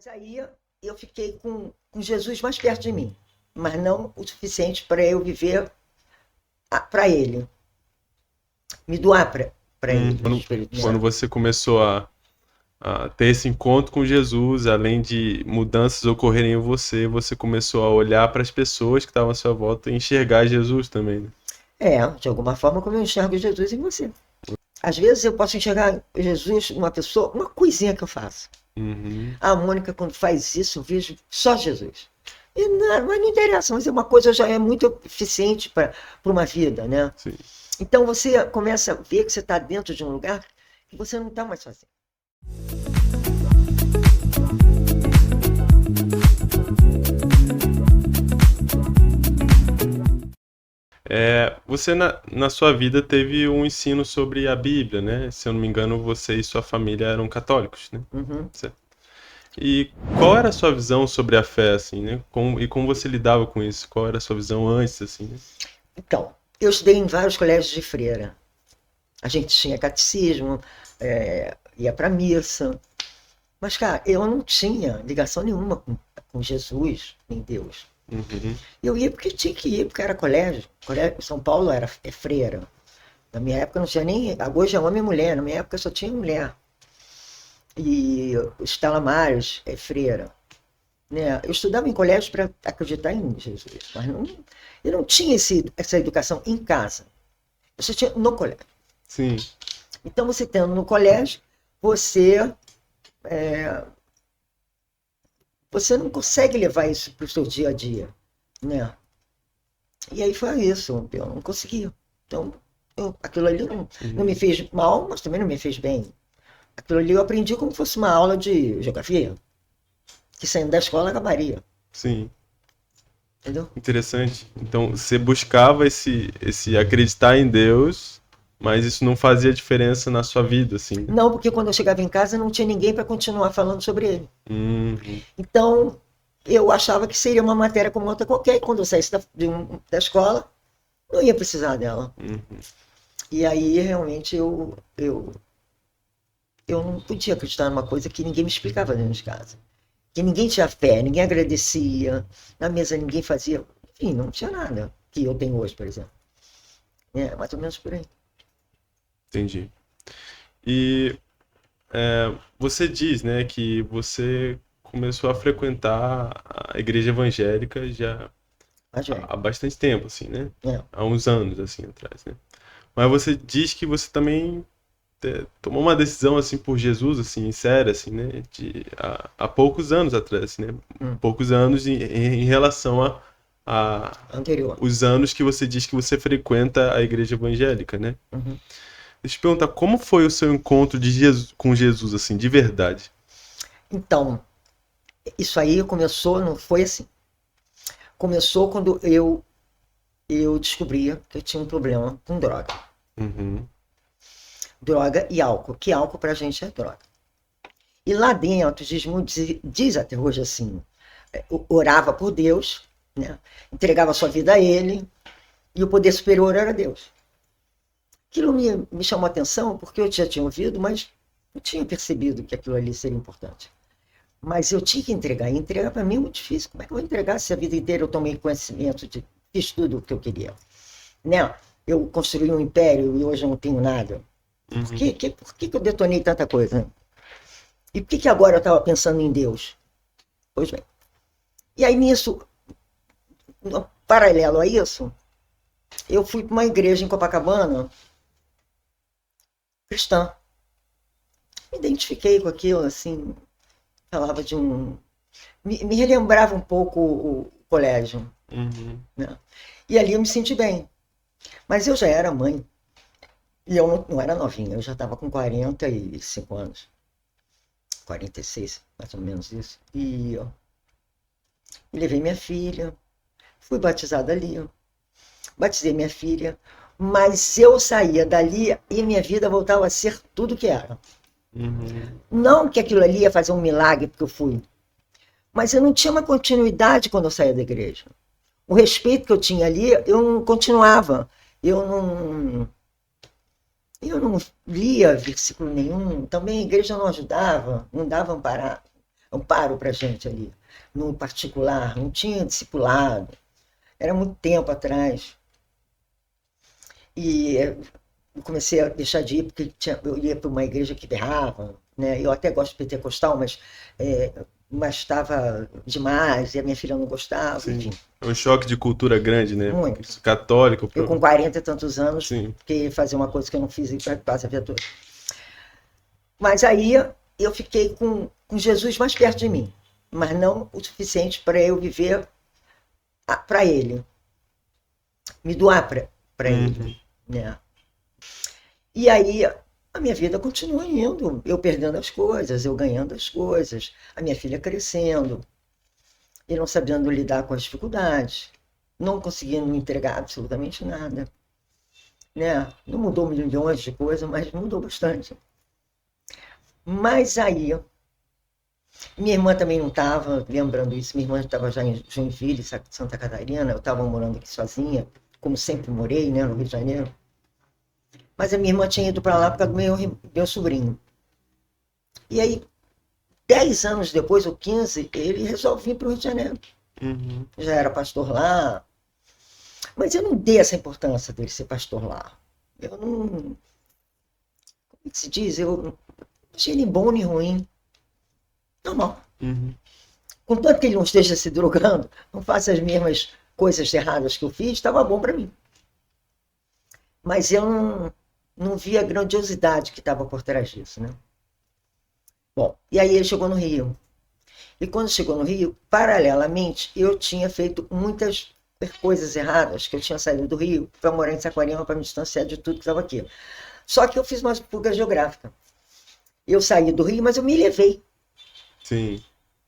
Mas aí eu fiquei com Jesus mais perto de mim, mas não o suficiente para eu viver para Ele, me doar para Ele, o Quando, Espírito quando Santo. você começou a ter esse encontro com Jesus, além de mudanças ocorrerem em você, você começou a olhar para as pessoas que estavam à sua volta e enxergar Jesus também, né? De alguma forma, como eu enxergo Jesus em você. Às vezes eu posso enxergar Jesus, uma pessoa, uma coisinha que eu faço. Uhum, A Mônica, quando faz isso, eu vejo só Jesus. E não, mas não interessa, mas é uma coisa já é muito eficiente para uma vida, né? sim. Então você começa a ver que você está dentro de um lugar que você não está mais sozinho. Você na sua vida teve um ensino sobre a Bíblia, né? Se eu não me engano, você e sua família eram católicos, né? Uhum. Certo. E qual era a sua visão sobre a fé, assim, né? Como você lidava com isso? Qual era a sua visão antes, assim, né? Então, eu estudei em vários colégios de freira. A gente tinha catecismo, ia para missa. Mas, cara, eu não tinha ligação nenhuma com Jesus, nem Deus. Uhum, Eu ia porque tinha que ir, porque era colégio. Colégio São Paulo é freira. Na minha época não tinha nem. Hoje é homem e mulher, na minha época só tinha mulher. E Estela Maris é freira. Né? Eu estudava em colégio para acreditar em Jesus, mas não, eu não tinha essa educação em casa. Eu só tinha no colégio. sim, Então, você tendo no colégio, você, você não consegue levar isso para o seu dia a dia. Né? E aí foi isso, eu não conseguia. Então, aquilo ali não me uhum, fez mal, mas também não me fez bem. Aquilo ali eu aprendi como se fosse uma aula de geografia, que saindo da escola acabaria, sim. entendeu? Interessante. Então, você buscava esse acreditar em Deus, mas isso não fazia diferença na sua vida, assim, né? Não, porque quando eu chegava em casa não tinha ninguém para continuar falando sobre ele. Uhum, Então, eu achava que seria uma matéria como outra qualquer, e quando eu saísse da escola, não ia precisar dela. uhum, E aí, realmente, eu não podia acreditar numa coisa que ninguém me explicava dentro de casa. Que ninguém tinha fé, ninguém agradecia, na mesa ninguém fazia. Enfim, não tinha nada que eu tenho hoje, por exemplo. É mais ou menos por aí. entendi. E você diz, né, que você começou a frequentar a igreja evangélica já Mas, velho, há bastante tempo, assim, né? é. Há uns anos, assim, atrás, né? Mas você diz que você também tomou uma decisão, assim, por Jesus, assim, séria, assim, né? Há poucos anos atrás, assim, né? Hum, Poucos anos em relação a anterior. os anos que você diz que você frequenta a igreja evangélica, né? Uhum. Deixa eu te perguntar, como foi o seu encontro com Jesus, assim, de verdade? Então, isso aí começou, não foi assim. Começou quando eu descobria que eu tinha um problema com droga. Uhum, Droga e álcool, que álcool pra gente é droga. E lá dentro, diz até hoje assim, orava por Deus, né? Entregava sua vida a Ele, e o poder superior era Deus. Aquilo me chamou a atenção porque eu já tinha ouvido, mas não tinha percebido que aquilo ali seria importante. Mas eu tinha que entregar, e entregar para mim é muito difícil. Como é que eu vou entregar se a vida inteira eu tomei conhecimento de fiz tudo o que eu queria? Né? Eu construí um império e hoje eu não tenho nada. uhum, Por que eu detonei tanta coisa? E por que agora eu estava pensando em Deus? Pois bem. E aí nisso, no paralelo a isso, eu fui para uma igreja em Copacabana, cristã. Me identifiquei com aquilo, assim, falava de um. Me relembrava um pouco o colégio. uhum, Né? E ali eu me senti bem. Mas eu já era mãe. E eu não era novinha, eu já estava com 45 anos. 46, mais ou menos isso. E eu levei minha filha, fui batizada ali, batizei minha filha, mas eu saía dali e minha vida voltava a ser tudo que era. uhum, Não que aquilo ali ia fazer um milagre porque eu fui, mas eu não tinha uma continuidade quando eu saía da igreja. O respeito que eu tinha ali, eu não continuava. Eu não, eu não lia versículo nenhum. Também a igreja não ajudava, não dava amparo para a gente ali, no particular, não tinha discipulado, era muito tempo atrás. E eu comecei a deixar de ir porque eu ia para uma igreja que berrava, né? Eu até gosto de pentecostal, mas estava demais e a minha filha não gostava, Sim. enfim, É um choque de cultura grande, né? muito. Católico. Eu com 40 e tantos anos, Sim. que fazer uma coisa que eu não fiz quase a vida toda. Mas aí eu fiquei com Jesus mais perto de mim, mas não o suficiente para eu viver para Ele, me doar para Ele, né? E aí a minha vida continua indo, eu perdendo as coisas, eu ganhando as coisas, a minha filha crescendo, e não sabendo lidar com as dificuldades, não conseguindo me entregar absolutamente nada, né? Não mudou milhões de coisas, mas mudou bastante. Mas aí, minha irmã também não estava, lembrando isso, minha irmã estava já em Joinville, Santa Catarina, eu estava morando aqui sozinha, como sempre morei, né, no Rio de Janeiro. Mas a minha irmã tinha ido para lá por causa do meu sobrinho. E aí, 10 anos depois, ou 15, ele resolve vir para o Rio de Janeiro. Uhum. Já era pastor lá. Mas eu não dei essa importância dele ser pastor lá. Eu não. Como é que se diz? Eu não achei ele bom nem ruim. Normal. Uhum. Contanto que ele não esteja se drogando, não faça as mesmas coisas erradas que eu fiz, estava bom para mim. Mas eu não vi a grandiosidade que estava por trás disso, né? Bom, e aí ele chegou no Rio. E quando chegou no Rio, paralelamente, eu tinha feito muitas coisas erradas, que eu tinha saído do Rio para morar em Saquarema para me distanciar de tudo que estava aqui. Só que eu fiz uma fuga geográfica. Eu saí do Rio, mas eu me levei. Sim.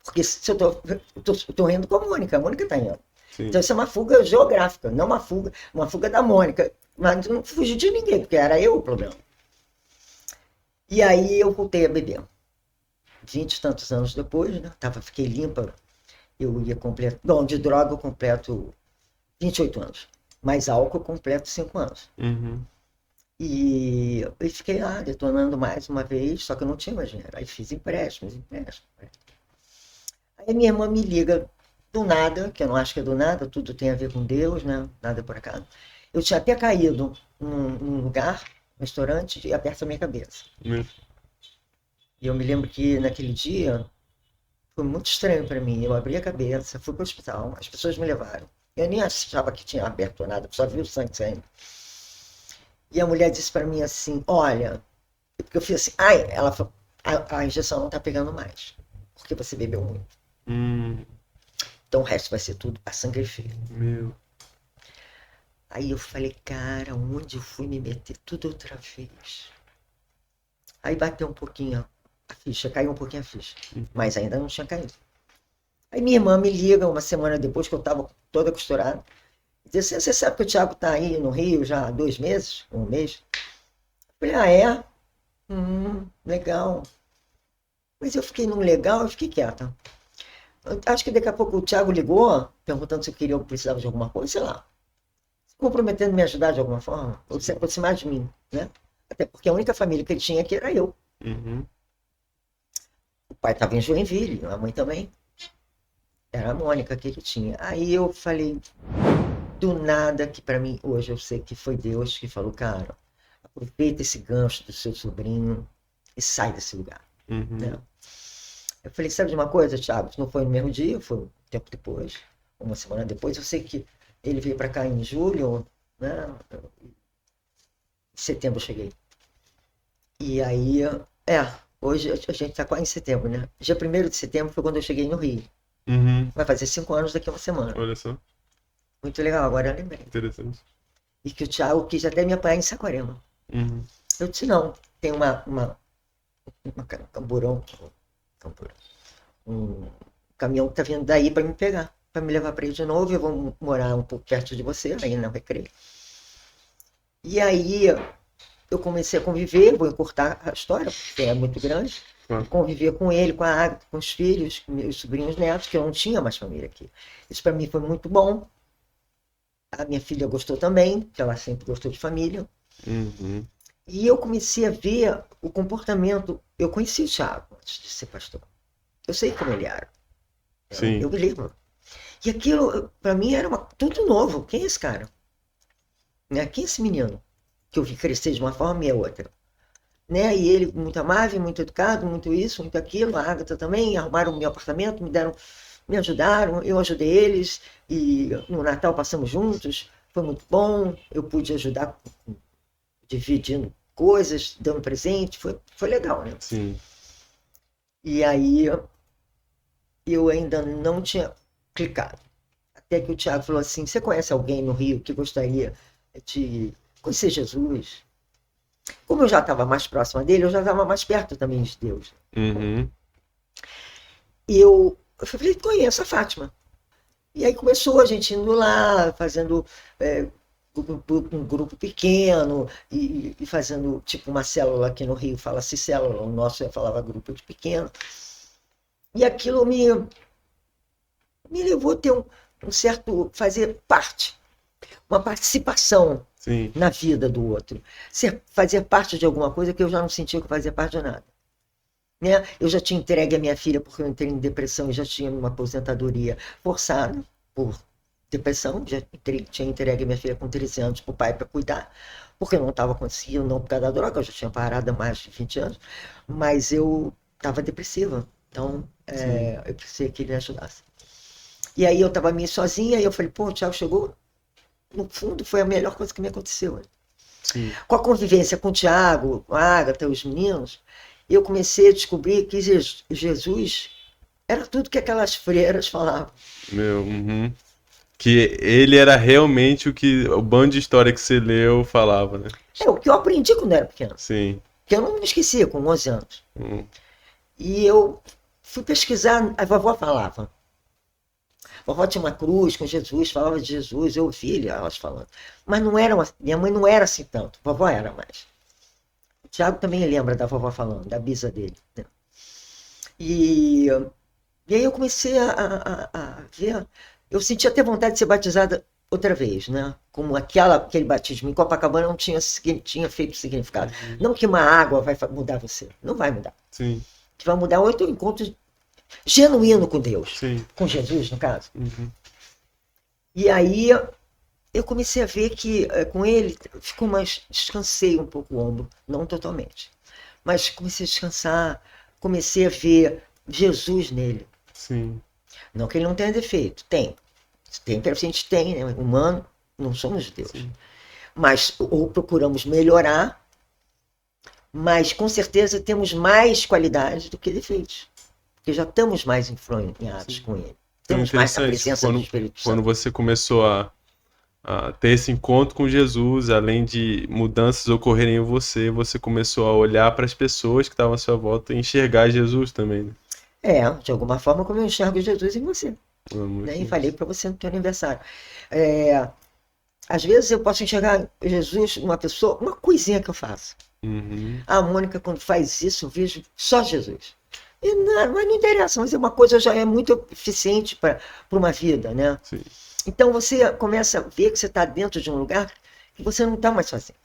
Porque se eu tô indo com a Mônica está indo. Sim. Então isso é uma fuga geográfica, não uma fuga da Mônica. Mas não fugi de ninguém, porque era eu o problema. E aí eu voltei a beber. 20 e tantos anos depois, né? Fiquei limpa. Eu ia completar. Bom, de droga eu completo 28 anos. Mais álcool eu completo 5 anos. Uhum. E eu fiquei lá, detonando mais uma vez, só que eu não tinha mais dinheiro. Aí fiz empréstimos. Aí minha irmã me liga do nada, que eu não acho que é do nada, tudo tem a ver com Deus, né? Nada por acaso. Eu tinha até caído num lugar, um restaurante, e aperta a minha cabeça. E eu me lembro que naquele dia foi muito estranho para mim. Eu abri a cabeça, fui para o hospital, as pessoas me levaram. Eu nem achava que tinha aberto nada, só vi o sangue saindo. E a mulher disse para mim assim, olha, porque eu fiz assim, ai, ela falou, a injeção não está pegando mais, porque você bebeu muito. Então o resto vai ser tudo a sangue frio. Meu. Aí eu falei, cara, onde eu fui me meter tudo outra vez? Aí bateu um pouquinho a ficha, caiu um pouquinho a ficha, mas ainda não tinha caído. Aí minha irmã me liga uma semana depois, que eu estava toda costurada, e disse, você sabe que o Thiago está aí no Rio já há 2 meses, 1 mês? Eu falei, é? Legal. Mas eu fiquei num legal, eu fiquei quieta. Acho que daqui a pouco o Thiago ligou, perguntando se eu queria ou precisava de alguma coisa, sei lá. Se comprometendo a me ajudar de alguma forma, ou se aproximar de mim, né? Até porque a única família que ele tinha aqui era eu. Uhum. O pai estava em Joinville, a mãe também. Era a Mônica que ele tinha. Aí eu falei, do nada, que para mim, hoje eu sei que foi Deus que falou, cara, aproveita esse gancho do seu sobrinho e sai desse lugar. Uhum. Né? Eu falei, sabe de uma coisa, Thiago? Não foi no mesmo dia, foi um tempo depois, uma semana depois. Eu sei que ele veio para cá em julho, né? Em setembro eu cheguei. E aí, hoje a gente está quase em setembro, né? Dia 1º de setembro foi quando eu cheguei no Rio. Uhum. Vai fazer 5 anos daqui a uma semana. Olha só. Muito legal, agora eu lembrei. Interessante. E que o Thiago quis até me apoiar em Saquarema. Uhum. Eu disse, não, tem um caminhão que tá vindo daí para me pegar, para me levar para ele de novo. Eu vou morar um pouco perto de você, aí na Recreio. E aí eu comecei a conviver, vou encurtar a história, porque é muito grande. Claro. Conviver com ele, com a Agatha, com os filhos, com meus sobrinhos netos, que eu não tinha mais família aqui. Isso para mim foi muito bom. A minha filha gostou também, porque ela sempre gostou de família. Uhum. E eu comecei a ver o comportamento. Eu conheci o Thiago antes de ser pastor. Eu sei como ele era. Sim. Eu me lembro. E aquilo, para mim, era tudo novo. Quem é esse cara? Né? Quem é esse menino? Que eu vi crescer de uma forma e a outra. Né? E ele muito amável, muito educado, muito isso, muito aquilo. A Agatha também, arrumaram o meu apartamento, me ajudaram, eu ajudei eles. E no Natal passamos juntos. Foi muito bom. Eu pude ajudar dividindo coisas, dando presente. Foi legal, né? Sim. E aí eu ainda não tinha clicado. Até que o Tiago falou assim: você conhece alguém no Rio que gostaria de conhecer Jesus? Como eu já estava mais próxima dele, eu já estava mais perto também de Deus. Uhum. E eu falei: conheço a Fátima. E aí começou a gente indo lá, fazendo um grupo pequeno, e fazendo tipo uma célula aqui no Rio, fala-se célula, o nosso falava grupo de pequeno. E aquilo me levou a ter um certo, fazer parte, uma participação Sim. na vida do outro. Fazer parte de alguma coisa que eu já não sentia que fazia parte de nada. Né? Eu já tinha entregue a minha filha porque eu entrei em depressão e já tinha uma aposentadoria forçada por depressão, já tinha entregue a minha filha com 13 anos para o pai para cuidar, porque eu não estava conseguindo, não por causa da droga, eu já tinha parado há mais de 20 anos, mas eu estava depressiva, então eu precisei que ele me ajudasse. E aí eu estava meio sozinha, e eu falei: pô, o Thiago chegou. No fundo, foi a melhor coisa que me aconteceu. Sim. Com a convivência com o Tiago, com a Agatha, os meninos, eu comecei a descobrir que Jesus era tudo que aquelas freiras falavam. Uhum. Que ele era realmente o que o bando de história que você leu falava, né? O que eu aprendi quando era pequeno. Sim. Que eu não me esquecia com 11 anos. E eu fui pesquisar, a vovó falava. A vovó tinha uma cruz com Jesus, falava de Jesus, eu ouvi elas falando. Mas não era minha mãe não era assim tanto, a vovó era mais. O Tiago também lembra da vovó falando, da bisa dele. Né? E aí eu comecei a ver, eu senti até vontade de ser batizada outra vez, né? Como aquele batismo em Copacabana não tinha feito significado. Não que uma água vai mudar você, não vai mudar. Sim. O que vai mudar é o teu encontro genuíno com Deus. Sim. Com Jesus, no caso. Uhum. E aí eu comecei a ver que com ele ficou mais. Descansei um pouco o ombro, não totalmente. Mas comecei a descansar, comecei a ver Jesus nele. Sim. Não que ele não tenha defeito, tem. A gente tem, né? Humano, não somos Deus. Sim. Mas ou procuramos melhorar, mas com certeza temos mais qualidades do que defeitos. Porque já estamos mais influenciados com ele. Temos mais a presença do Espírito Santo. Quando você começou a ter esse encontro com Jesus, além de mudanças ocorrerem em você, você começou a olhar para as pessoas que estavam à sua volta e enxergar Jesus também, né? De alguma forma, como eu enxergo Jesus em você. Né? E falei para você no teu aniversário. Às vezes eu posso enxergar Jesus numa pessoa, uma coisinha que eu faço. Uhum. A Mônica, quando faz isso, eu vejo só Jesus. Mas não interessa, mas uma coisa já é muito eficiente para uma vida, né? Sim. Então você começa a ver que você está dentro de um lugar que você não está mais sozinho.